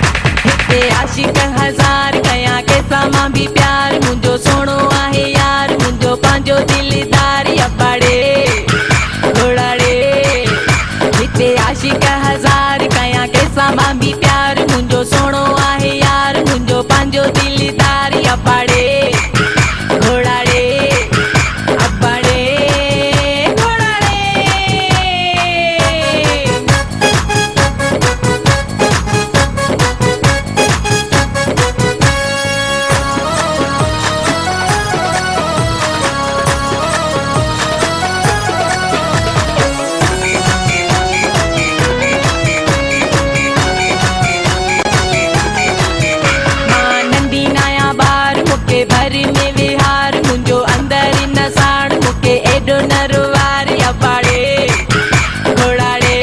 आशिक हजार कया के सामा भी प्यार मुंजो सोनो आहे यार मुंजो पांजो दिलदार अबाड़े घोड़ाड़े हिते आशिक हजार कया के सामा भी प्यार मुंजो सोनो आहे यार मुंजो पांजो दिलदार अबाड़े घोड़ाड़े अबाड़े भर में विहार मुंजो अंदर न साण मुके एडो नरवार अबाड़े घोड़ाड़े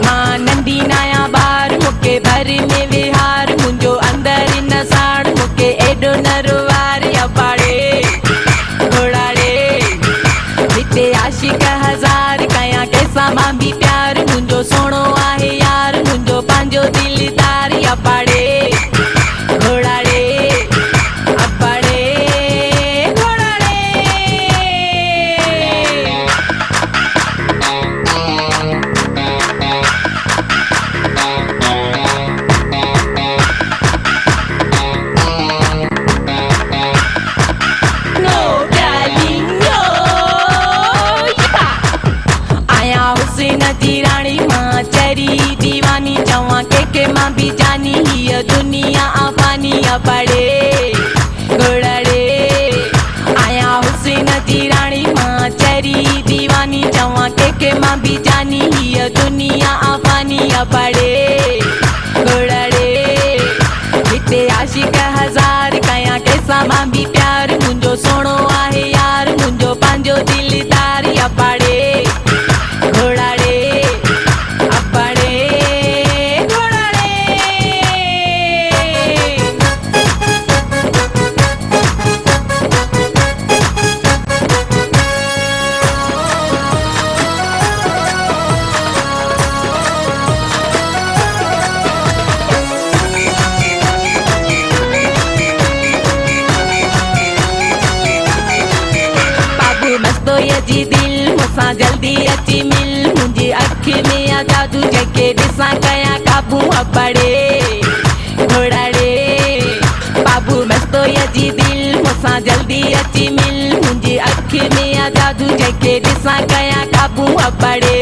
मां नंदी नाया बार मुके भर में विहार मुंजो अंदर न साण मुके एडो नरवार अबाड़े घोड़ाड़े हिते आशिक हजार कया के सामा भी प्यार मुंजो सोनो आहे यार मुंजो पांजो दिलदार अबाड़े घोड़ाड़े नदी रानी मां चरी दीवानी चवा के मां भी जानी हिय दुनिया आफानी अबाड़े घोड़ाड़े आया हुसैन जी रानी मां चरी दीवानी चवा के मां भी जानी हिय दुनिया आफानी अबाड़े घोड़ाड़े हिते आशिक हजार कया के सामा भी प्यार मुंजो सोनो आहे यार मुंजो पांजो दिलदार अबाड़े घोड़ाड़े अबाड़े घोड़ाड़े बाबू मस्तो जी दिल मुसा जल्दी अची मिल मुंहिंजी अखि में आ जादू जके ॾिसां कया काबू अबाड़े घोड़ाड़े बाबू मस्तो जी दिल मुसा जल्दी अची मिल मुंहिंजी अखि में आ जादू जके ॾिसां कया काबू अबाड़े